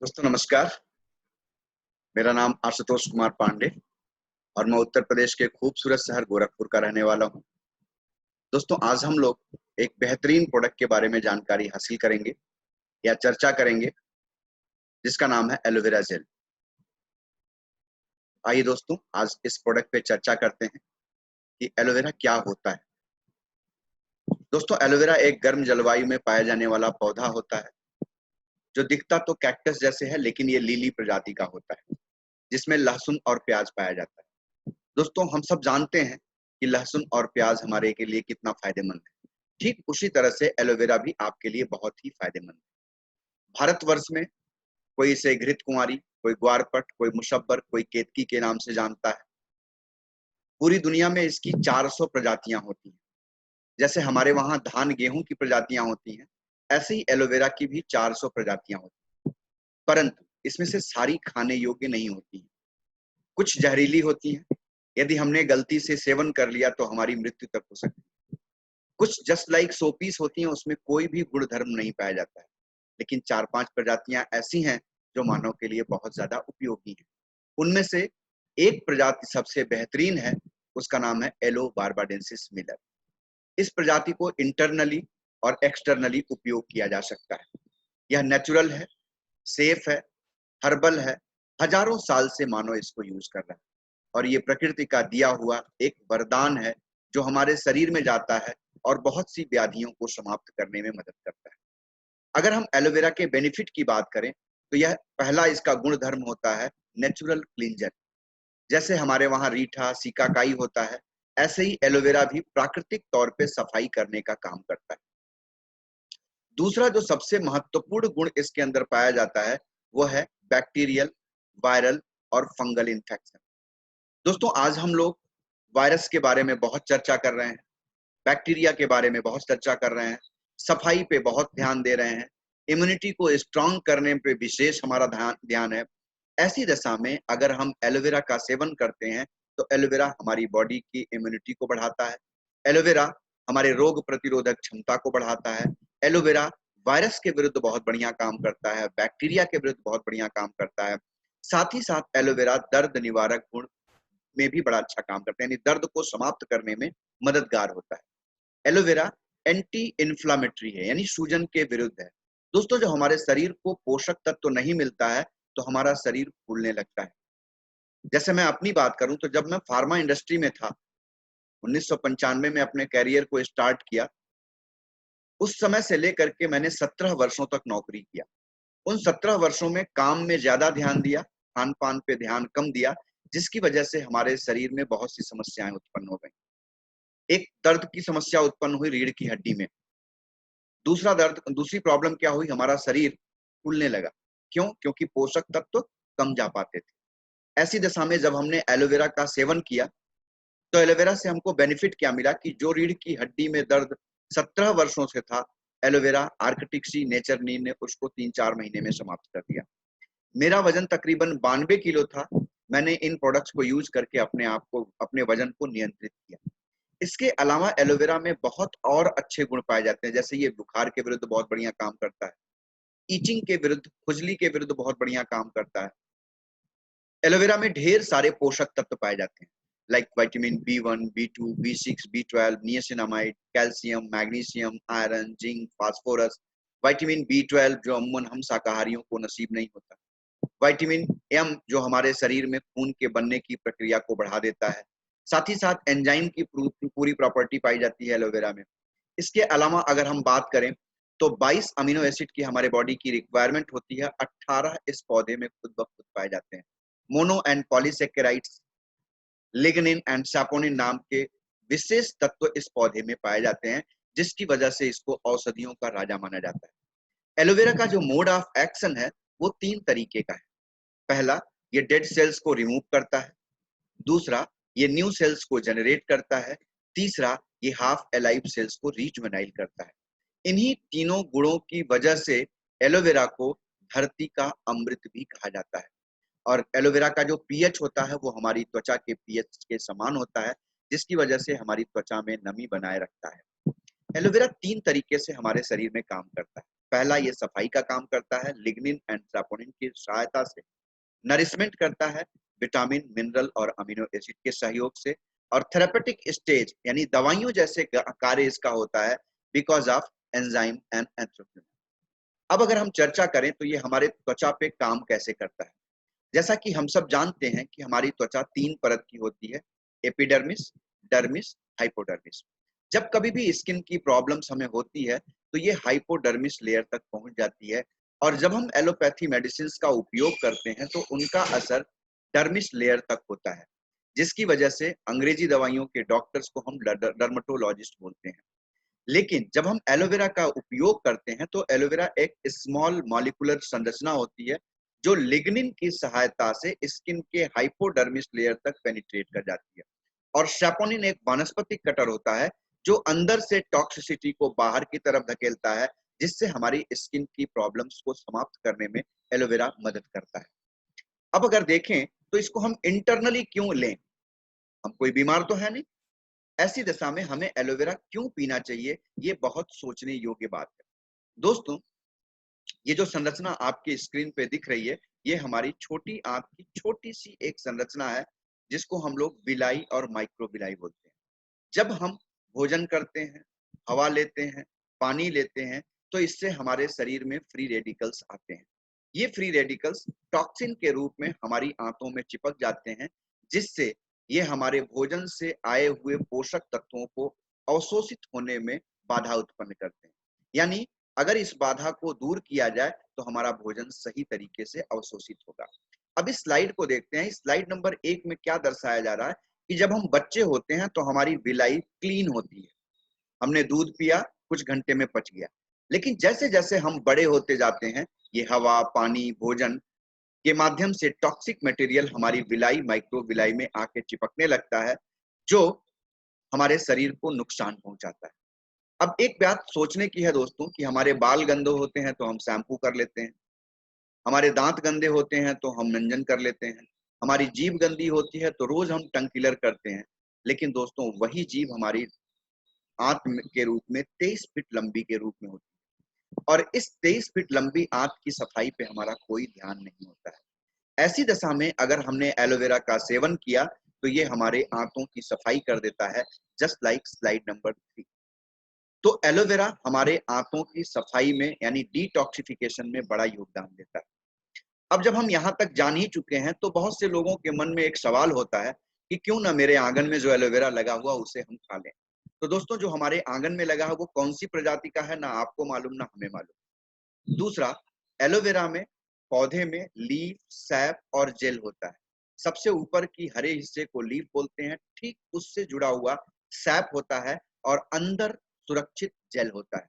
दोस्तों नमस्कार। मेरा नाम आशुतोष कुमार पांडे और मैं उत्तर प्रदेश के खूबसूरत शहर गोरखपुर का रहने वाला हूं। दोस्तों आज हम लोग एक बेहतरीन प्रोडक्ट के बारे में जानकारी हासिल करेंगे या चर्चा करेंगे जिसका नाम है एलोवेरा जेल। आइए दोस्तों आज इस प्रोडक्ट पे चर्चा करते हैं कि एलोवेरा क्या होता है। दोस्तों एलोवेरा एक गर्म जलवायु में पाया जाने वाला पौधा होता है जो दिखता तो कैक्टस जैसे है, लेकिन ये लीली प्रजाति का होता है जिसमें लहसुन और प्याज पाया जाता है। दोस्तों हम सब जानते हैं कि लहसुन और प्याज हमारे के लिए कितना फायदेमंद है। ठीक उसी तरह से एलोवेरा भी आपके लिए बहुत ही फायदेमंद है। भारतवर्ष में कोई इसे घृत कुंवारी, कोई ग्वारपट, कोई मुशब्बर, कोई केतकी के नाम से जानता है। पूरी दुनिया में इसकी 400 प्रजातियां होती हैं। जैसे हमारे वहां धान गेहूं की प्रजातियां होती हैं, ऐसे ही एलोवेरा की भी 400 प्रजातियां होती हैं। परंतु इसमें से सारी खाने योग्य नहीं होती हैं। कुछ जहरीली होती हैं, यदि हमने गलती से सेवन कर लिया तो हमारी मृत्यु तक हो सकती है। कुछ जस्ट लाइक सोपीस होती हैं, उसमें कोई भी गुण धर्म नहीं पाया जाता है। लेकिन 4-5 प्रजातियां ऐसी हैं जो मानव के लिए बहुत ज्यादा उपयोगी हैं। उनमें से एक प्रजाति सबसे बेहतरीन है, उसका नाम है एलो बार्बाडेंसिस मिलर। इस प्रजाति को इंटरनली और एक्सटर्नली उपयोग किया जा सकता है। यह नेचुरल है, सेफ है, हर्बल है। हजारों साल से मानव इसको यूज कर रहा है और ये प्रकृति का दिया हुआ एक वरदान है जो हमारे शरीर में जाता है और बहुत सी व्याधियों को समाप्त करने में मदद करता है। अगर हम एलोवेरा के बेनिफिट की बात करें तो यह पहला इसका गुण धर्म होता है नेचुरल क्लींजर। जैसे हमारे वहां रीठा, सिकाकाई होता है, ऐसे ही एलोवेरा भी प्राकृतिक तौर पे सफाई करने का काम करता है। दूसरा जो सबसे महत्वपूर्ण गुण इसके अंदर पाया जाता है वो है बैक्टीरियल, वायरल और फंगल इन्फेक्शन। दोस्तों आज हम लोग वायरस के बारे में बहुत चर्चा कर रहे हैं, बैक्टीरिया के बारे में बहुत चर्चा कर रहे हैं, सफाई पे बहुत ध्यान दे रहे हैं, इम्यूनिटी को स्ट्रांग करने पे विशेष हमारा ध्यान है। ऐसी दशा में अगर हम एलोवेरा का सेवन करते हैं तो एलोवेरा हमारी बॉडी की इम्यूनिटी को बढ़ाता है। एलोवेरा हमारे रोग प्रतिरोधक क्षमता को बढ़ाता है। एलोवेरा वायरस के विरुद्ध बहुत बढ़िया काम करता है, बैक्टीरिया के विरुद्ध बहुत बढ़िया काम करता है। साथ ही साथ एलोवेरा दर्द निवारक गुण में भी बड़ा अच्छा काम करता है, यानी दर्द को समाप्त करने में मददगार होता है। एलोवेरा एंटी इन्फ्लामेटरी है, यानी सूजन के विरुद्ध है। दोस्तों जो हमारे शरीर को पोषक तत्व तो नहीं मिलता है तो हमारा शरीर फूलने लगता है। जैसे मैं अपनी बात करूं तो जब मैं फार्मा इंडस्ट्री में था, 1995 में अपने कैरियर को स्टार्ट किया, उस समय से लेकर के मैंने 17 वर्षों तक नौकरी किया। उन 17 वर्षों में काम में ज्यादा ध्यान दिया, खान पान पे ध्यान कम दिया, जिसकी वजह से हमारे शरीर में बहुत सी समस्याएं उत्पन्न हो गई। एक दर्द की समस्या उत्पन्न हुई रीढ़ की हड्डी में। दूसरी प्रॉब्लम क्या हुई, हमारा शरीर फूलने लगा। क्यों? क्योंकि पोषक तत्व कम जा पाते थे। ऐसी दशा में जब हमने एलोवेरा का सेवन किया तो एलोवेरा से हमको बेनिफिट क्या मिला कि जो रीढ़ की हड्डी में दर्द 17 वर्षों से था, एलोवेरा आर्कटिक सी नेचर नीम ने उसको 3-4 महीने में समाप्त कर दिया। मेरा वजन तकरीबन 92 किलो था। मैंने इन प्रोडक्ट्स को यूज करके अपने आप को, अपने वजन को नियंत्रित किया। इसके अलावा एलोवेरा में बहुत और अच्छे गुण पाए जाते हैं। जैसे ये बुखार के विरुद्ध बहुत बढ़िया काम करता है, ईचिंग के विरुद्ध, खुजली के विरुद्ध बहुत बढ़िया काम करता है। एलोवेरा में ढेर सारे पोषक तत्व पाए जाते हैं, like vitamin B1, B2, B6, B12, niacinamide, calcium, magnesium, iron, zinc, phosphorus. Vitamin B12 जो अमूमन हम शाकाहारियों को नसीब नहीं होता। विटामिन M जो हमारे शरीर में खून के बनने की प्रक्रिया को बढ़ा देता है। साथ ही साथ एंजाइम की पूरी प्रॉपर्टी पाई जाती है एलोवेरा में। इसके अलावा अगर हम बात करें तो 22 अमीनो एसिड की हमारे बॉडी की रिक्वायरमेंट होती है, 18 इस पौधे में खुद ब खुद पाए जाते हैं। Mono and polysaccharides, lignin and saponin नाम के विशेष तत्व इस पौधे में पाए जाते हैं, जिसकी वजह से इसको औषधियों का राजा माना जाता है। एलोवेरा का जो मोड ऑफ एक्शन है वो 3 तरीके का है। पहला, ये डेड सेल्स को रिमूव करता है। दूसरा, ये न्यू सेल्स को जनरेट करता है। तीसरा, ये हाफ एलाइव सेल्स को रिजुवेनाइल करता है। इन्हीं तीनों गुणों की वजह से एलोवेरा को धरती का अमृत भी कहा जाता है। और एलोवेरा का जो पीएच होता है वो हमारी त्वचा के पीएच के समान होता है, जिसकी वजह से हमारी त्वचा में नमी बनाए रखता है। एलोवेरा 3 तरीके से हमारे शरीर में काम करता है। पहला ये सफाई का काम करता है लिग्निन एंड सैपोनिन की सहायता से, नरिशमेंट करता है विटामिन, मिनरल और अमीनो एसिड के सहयोग से, और थेरेपेटिक स्टेज यानी दवाइयों जैसे कार्य इसका होता है बिकॉज ऑफ एंजाइम एंड एंथ्रोपिन। अब अगर हम चर्चा करें तो ये हमारे त्वचा पे काम कैसे करता है। जैसा कि हम सब जानते हैं कि हमारी त्वचा 3 परत की होती है, एपिडर्मिस, डर्मिस, हाइपोडर्मिस। जब कभी भी स्किन की प्रॉब्लम्स हमें होती है तो ये हाइपोडर्मिस लेयर तक पहुंच जाती है, और जब हम एलोपैथी मेडिसिन का उपयोग करते हैं तो उनका असर डर्मिस लेयर तक होता है, जिसकी वजह से अंग्रेजी दवाइयों के डॉक्टर्स को हम डर्मेटोलॉजिस्ट बोलते हैं। लेकिन जब हम एलोवेरा का उपयोग करते हैं तो एलोवेरा एक स्मॉल मॉलिक्यूलर संरचना होती है जो लिग्निन की सहायता से स्किन के हाइपोडर्मिस लेयर तक पेनिट्रेट कर जाती है, और सैपोनिन एक वानस्पतिक कटर होता है जो अंदर से टॉक्सिसिटी को बाहर की तरफ धकेलता है, जिससे हमारी स्किन की प्रॉब्लम्स को समाप्त करने में एलोवेरा मदद करता है। अब अगर देखें तो इसको हम इंटरनली क्यों लें, हम कोई बीमार तो है नहीं, ऐसी दशा में हमें एलोवेरा क्यों पीना चाहिए, ये बहुत सोचने योग्य बात है। दोस्तों, ये जो संरचना आपकी स्क्रीन पे दिख रही है, ये हमारी छोटी आंत की छोटी सी एक संरचना है जिसको हम लोग विलाई और माइक्रो विलाई बोलते हैं। जब हम भोजन करते हैं, हवा लेते हैं, पानी लेते हैं, तो इससे हमारे शरीर में फ्री रेडिकल्स आते हैं। ये फ्री रेडिकल्स टॉक्सिन के रूप में हमारी आंतों में चिपक जाते हैं, जिससे ये हमारे भोजन से आए हुए पोषक तत्वों को अवशोषित होने में बाधा उत्पन्न करते हैं। यानी अगर इस बाधा को दूर किया जाए तो हमारा भोजन सही तरीके से अवशोषित होगा। अब इस स्लाइड को देखते हैं। स्लाइड नंबर 1 में क्या दर्शाया जा रहा है कि जब हम बच्चे होते हैं तो हमारी विलाई क्लीन होती है, हमने दूध पिया, कुछ घंटे में पच गया। लेकिन जैसे जैसे हम बड़े होते जाते हैं, ये हवा, पानी, भोजन के माध्यम से टॉक्सिक मटेरियल हमारी विलाई, माइक्रो विलाई में आके चिपकने लगता है, जो हमारे शरीर को नुकसान पहुंचाता है। अब एक बात सोचने की है दोस्तों कि हमारे बाल गंदे होते हैं तो हम शैम्पू कर लेते हैं, हमारे दांत गंदे होते हैं तो हम मंजन कर लेते हैं, हमारी जीभ गंदी होती है तो रोज हम टंग क्लीनर करते हैं। लेकिन दोस्तों, वही जीभ हमारी आंत के रूप में 23 फीट लंबी के रूप में होती है, और इस 23 फीट लंबी आंत की सफाई पे हमारा कोई ध्यान नहीं होता है। ऐसी दशा में अगर हमने एलोवेरा का सेवन किया तो ये हमारे आंतों की सफाई कर देता है, जस्ट लाइक स्लाइड नंबर 3। तो एलोवेरा हमारे आंतों की सफाई में यानी डिटॉक्सिफिकेशन में बड़ा योगदान देता है। अब जब हम यहाँ तक जान ही चुके हैं तो बहुत से लोगों के मन में एक सवाल होता है कि क्यों ना मेरे आंगन में जो एलोवेरा लगा हुआ उसे हम खा लें। तो दोस्तों, जो हमारे आंगन में लगा है वो कौन सी प्रजाति का है, ना आपको मालूम ना हमें मालूम। दूसरा, एलोवेरा में पौधे में लीफ, सैप और जेल होता है। सबसे ऊपर की हरे हिस्से को लीफ बोलते हैं, ठीक उससे जुड़ा हुआ सैप होता है, और अंदर सुरक्षित जेल होता है।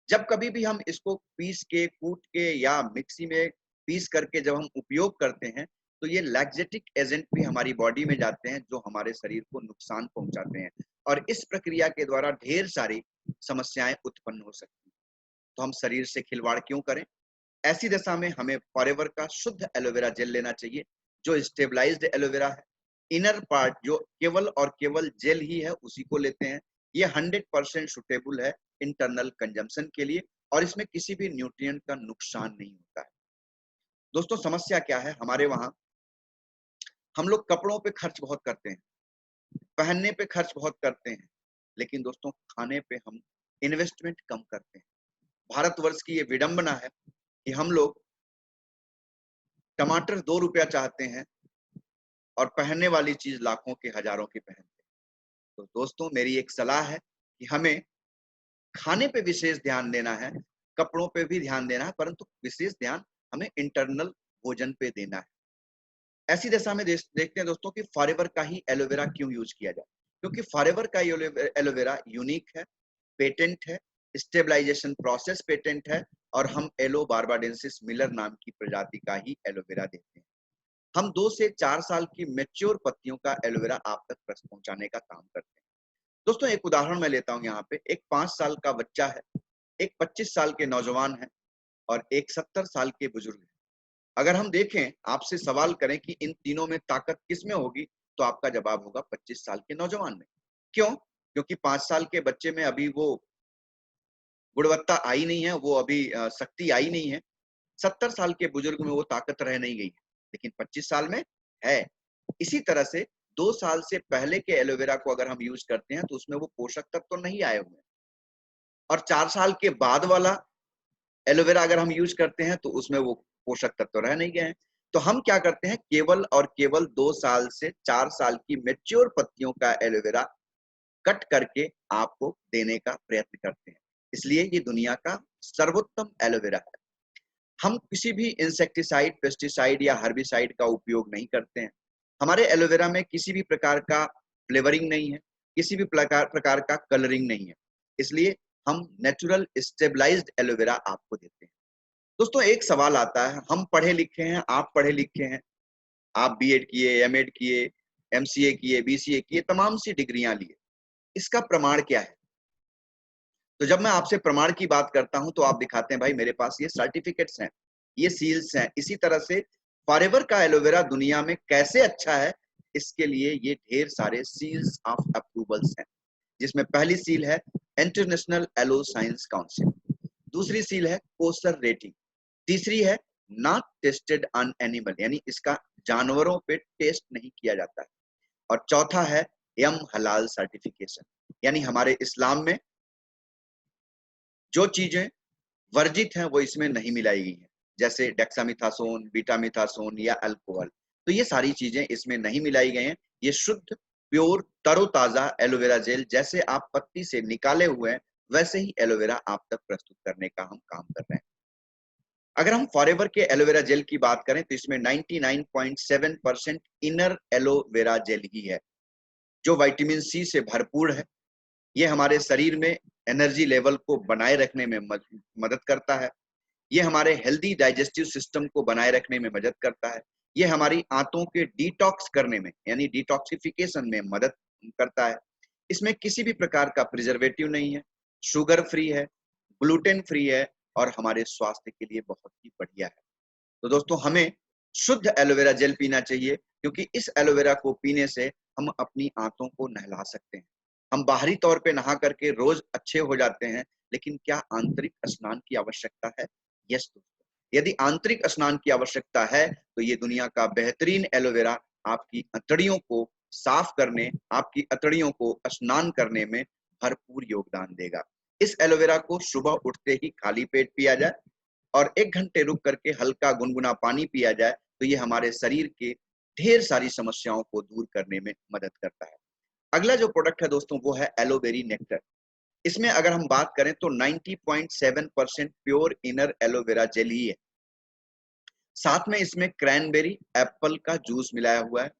जब कभी भी हम इसको पीस के, कूट के या मिक्सी में पीस करके जब हम उपयोग करते हैं तो ये लैक्जेटिक एजेंट भी हमारी बॉडी में जाते हैं जो हमारे शरीर को नुकसान पहुंचाते हैं, और इस प्रक्रिया के द्वारा ढेर सारी समस्याएं उत्पन्न हो सकती हैं। तो हम शरीर से खिलवाड़ क्यों करें। ऐसी दशा में हमें फॉरएवर का शुद्ध एलोवेरा जेल लेना चाहिए, जो स्टेबलाइज्ड एलोवेरा है। इनर पार्ट जो केवल और केवल जेल ही है उसी को लेते हैं। ये 100% सुटेबल है इंटरनल कंजम्पशन के लिए, और इसमें किसी भी न्यूट्रिएंट का नुकसान नहीं होता है। दोस्तों, समस्या क्या है हमारे वहां, हम लोग कपड़ों पे खर्च बहुत करते हैं, पहनने पे खर्च बहुत करते हैं, लेकिन दोस्तों खाने पे हम इन्वेस्टमेंट कम करते हैं। भारतवर्ष की ये विडंबना है कि हम लोग टमाटर 2 रुपया चाहते हैं और पहनने वाली चीज लाखों के, हजारों की पहनते हैं। तो दोस्तों, मेरी एक सलाह है कि हमें खाने पे विशेष ध्यान देना है, कपड़ों पे भी ध्यान देना है, परंतु विशेष ध्यान हमें इंटरनल भोजन पे देना है। ऐसी दशा में देखते हैं दोस्तों कि फॉरएवर का ही एलोवेरा क्यों यूज किया जाए, क्योंकि फॉरएवर का एलोवेरा यूनिक है, पेटेंट है, स्टेबलाइजेशन प्रोसेस पेटेंट है, और हम एलो बार्बाडेंसिस मिलर नाम की प्रजाति का ही एलोवेरा देते हैं। हम 2 से 4 साल की मैच्योर पत्तियों का एलोवेरा आप तक पहुंचाने का काम करते हैं। दोस्तों, एक उदाहरण मैं लेता हूं यहाँ पे। एक 5 साल का बच्चा है, एक 25 साल के नौजवान है, और एक 70 साल के बुजुर्ग है। अगर हम देखें, आपसे सवाल करें कि इन तीनों में ताकत किस में होगी, तो आपका जवाब होगा 25 साल के नौजवान में। क्यों? क्योंकि 5 साल के बच्चे में अभी वो गुणवत्ता आई नहीं है, वो अभी शक्ति आई नहीं है। 70 साल के बुजुर्ग में वो ताकत रह नहीं गई है, लेकिन 25 साल में है। इसी तरह से 2 साल से पहले के एलोवेरा को अगर हम यूज करते हैं तो उसमें वो पोषक तत्व तो नहीं आए हुए हैं, और 4 साल के बाद वाला एलोवेरा अगर हम यूज करते हैं तो उसमें वो पोषक तत्व रह नहीं गए हैं। तो हम क्या करते हैं, केवल और केवल 2 साल से 4 साल की मैच्योर पत्तियों का एलोवेरा कट करके आपको देने का प्रयत्न करते हैं। इसलिए ये दुनिया का सर्वोत्तम एलोवेरा है। हम किसी भी इंसेक्टिसाइड, पेस्टिसाइड या हर्बिसाइड का उपयोग नहीं करते हैं। हमारे एलोवेरा में किसी भी प्रकार का फ्लेवरिंग नहीं है, किसी भी प्रकार का कलरिंग नहीं है। इसलिए हम नेचुरल स्टेबलाइज्ड एलोवेरा आपको देते हैं। दोस्तों, एक सवाल आता है, हम पढ़े लिखे हैं, आप पढ़े लिखे हैं, आप बीएड किए, एमएड किए, एमसीए किए, बीसीए किए, तमाम सी डिग्रियां लिए, इसका प्रमाण क्या है? तो जब मैं आपसे प्रमाण की बात करता हूं तो आप दिखाते हैं भाई मेरे पास ये सर्टिफिकेट्स हैं, ये सील्स हैं। इसी तरह से फॉरएवर का एलोवेरा दुनिया में कैसे अच्छा है, इसके लिए ये ढेर सारे सील्स ऑफ अप्रूवल्स हैं, जिसमें पहली सील है इंटरनेशनल एलो साइंस काउंसिल, दूसरी सील है कोसर रेटिंग, तीसरी है नॉट टेस्टेड ऑन एनिमल, यानी इसका जानवरों पे टेस्ट नहीं किया जाता है, और चौथा है यम हलाल सर्टिफिकेशन, यानी हमारे इस्लाम में जो चीजें वर्जित हैं वो इसमें नहीं मिलाई गई हैं, जैसे डेक्सामिथासोन, बीटामिथासोन या अल्कोहल। तो ये सारी चीजें इसमें नहीं मिलाई गई हैं। ये शुद्ध, प्योर, तरोताजा एलोवेरा जेल, जैसे आप पत्ती से निकाले हुए हैं वैसे ही एलोवेरा आप तक प्रस्तुत करने का हम काम कर रहे हैं। अगर हम फॉरएवर के एलोवेरा जेल की बात करें तो इसमें 99.7% इनर एलोवेरा जेल ही है, जो विटामिन सी से भरपूर है। ये हमारे शरीर में एनर्जी लेवल को बनाए रखने में मदद करता है। ये हमारे हेल्दी डाइजेस्टिव सिस्टम को बनाए रखने में मदद करता है। ये हमारी आंतों के डिटॉक्स करने में, यानी डिटॉक्सिफिकेशन में मदद करता है। इसमें किसी भी प्रकार का प्रिजर्वेटिव नहीं है, शुगर फ्री है, ग्लूटेन फ्री है, और हमारे स्वास्थ्य के लिए बहुत ही बढ़िया है। तो दोस्तों, हमें शुद्ध एलोवेरा जेल पीना चाहिए, क्योंकि इस एलोवेरा को पीने से हम अपनी आंतों को नहला सकते हैं। हम बाहरी तौर पे नहा करके रोज अच्छे हो जाते हैं, लेकिन क्या आंतरिक स्नान की आवश्यकता है? यस दोस्तों, यदि आंतरिक स्नान की आवश्यकता है तो ये दुनिया का बेहतरीन एलोवेरा आपकी अतड़ियों को साफ करने, आपकी अतड़ियों को स्नान करने में भरपूर योगदान देगा। इस एलोवेरा को सुबह उठते ही खाली पेट पिया जाए और 1 घंटे रुक करके हल्का गुनगुना पानी पिया जाए, तो ये हमारे शरीर के ढेर सारी समस्याओं को दूर करने में मदद करता है। अगला जो प्रोडक्ट है दोस्तों वो है एलोवेरी नेक्टर। इसमें अगर हम बात करें तो 90.7% प्योर इनर एलोवेरा जेल ही है। साथ में इसमें क्रैनबेरी, एप्पल का जूस मिलाया हुआ है,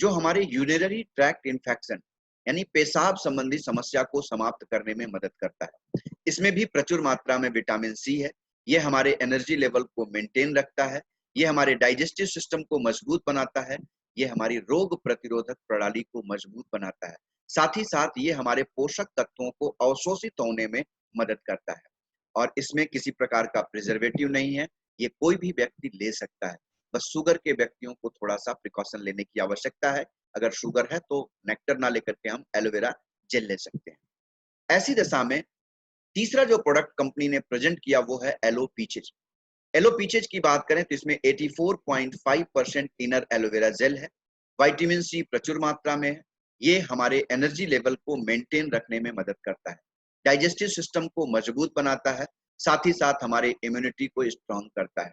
जो हमारे यूरिनरी ट्रैक्ट इन्फेक्शन, यानी पेशाब संबंधी समस्या को समाप्त करने में मदद करता है। इसमें भी प्रचुर मात्रा में विटामिन सी है। ये हमारे एनर्जी लेवल को मेंटेन रखता है, ये हमारे डाइजेस्टिव सिस्टम को मजबूत बनाता है, ये हमारी रोग प्रतिरोधक प्रणाली को मजबूत बनाता है। साथ ही साथ ये हमारे पोषक तत्वों को अवशोषित होने में मदद करता है, और इसमें किसी प्रकार का प्रिजर्वेटिव नहीं है। ये कोई भी व्यक्ति ले सकता है, बस शुगर के व्यक्तियों को थोड़ा सा प्रिकॉशन लेने की आवश्यकता है। अगर शुगर है तो नेक्टर ना लेकर के हम एलोवेरा जेल ले सकते हैं। ऐसी दशा में तीसरा जो प्रोडक्ट कंपनी ने प्रेजेंट किया वो है एलो पीचेज। एलो पीचेज की बात करें तो इसमें 84.5% इनर एलोवेरा जेल है। विटामिन सी प्रचुर मात्रा में है। ये हमारे एनर्जी लेवल को मेंटेन रखने में मदद करता है, डाइजेस्टिव सिस्टम को मजबूत बनाता है, साथ ही साथ हमारे इम्यूनिटी को स्ट्रॉन्ग करता है,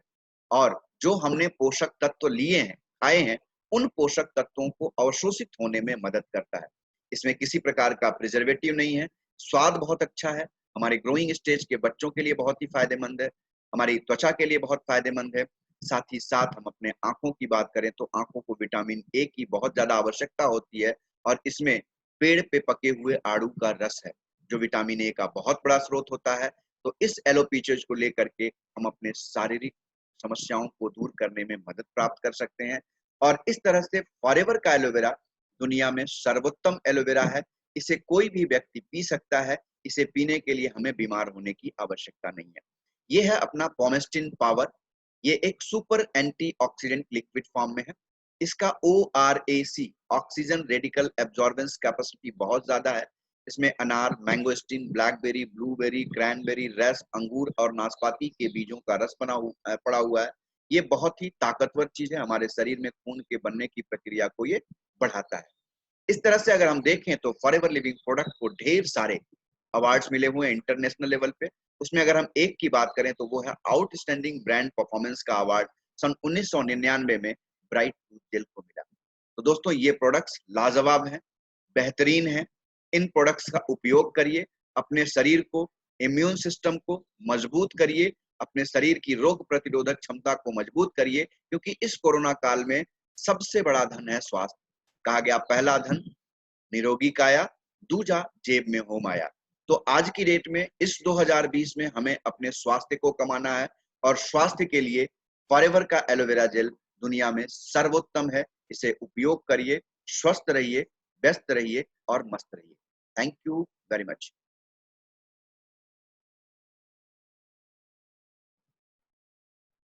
और जो हमने पोषक तत्व लिए हैं, खाए हैं, उन पोषक तत्वों को अवशोषित होने में मदद करता है। इसमें किसी प्रकार का प्रिजर्वेटिव नहीं है। स्वाद बहुत अच्छा है, हमारे ग्रोइंग स्टेज के बच्चों के लिए बहुत ही फायदेमंद है, हमारी त्वचा के लिए बहुत फायदेमंद है। साथ ही साथ हम अपने आंखों की बात करें तो आंखों को विटामिन ए की बहुत ज्यादा आवश्यकता होती है, और इसमें पेड़ पे पके हुए आड़ू का रस है, जो विटामिन ए का बहुत बड़ा स्रोत होता है। तो इस एलोपीचेज को लेकर के हम अपने शारीरिक समस्याओं को दूर करने में मदद प्राप्त कर सकते हैं, और इस तरह से फॉरएवर का एलोवेरा दुनिया में सर्वोत्तम एलोवेरा है। इसे कोई भी व्यक्ति पी सकता है। इसे पीने के लिए हमें बीमार होने की आवश्यकता नहीं है। ये है अपना पोमेस्टिन पावर। ये एक सुपर एंटीऑक्सीडेंट लिक्विड फॉर्म में है। इसका ORAC, oxygen radical absorbance capacity बहुत ज्यादा है। इसमें अनार, मैंगोस्टीन, ब्लैकबेरी, ब्लूबेरी, क्रैनबेरी, रस, अंगूर और नाशपाती के बीजों का रस पड़ा हुआ है। ये बहुत ही ताकतवर चीज है, हमारे शरीर में खून के बनने की प्रक्रिया को ये बढ़ाता है। इस तरह से अगर हम देखें तो फॉरएवर लिविंग प्रोडक्ट को ढेर सारे अवार्ड्स मिले हुए हैं इंटरनेशनल लेवल पे। उसमें अगर हम एक की बात करें तो वो है आउटस्टैंडिंग ब्रांड परफॉर्मेंस का अवार्ड सन 1999 में ब्राइट टूथ जेल को मिला। तो दोस्तों ये प्रोडक्ट्स लाजवाब हैं, बेहतरीन हैं। इन प्रोडक्ट्स का उपयोग करिए, अपने शरीर को, इम्यून सिस्टम को मजबूत करिए, अपने शरीर की रोग प्रतिरोधक क्षमता को मजबूत करिए, क्योंकि इस कोरोना काल में सबसे बड़ा धन है स्वास्थ्य। कहा गया पहला धन निरोगी काया, दूजा जेब में हो माया। तो आज की डेट में इस 2020 में हमें अपने स्वास्थ्य को कमाना है और स्वास्थ्य के लिए फॉरएवर का एलोवेरा जेल दुनिया में सर्वोत्तम है। इसे उपयोग करिए, स्वस्थ रहिए, व्यस्त रहिए और मस्त रहिए। Thank you very much.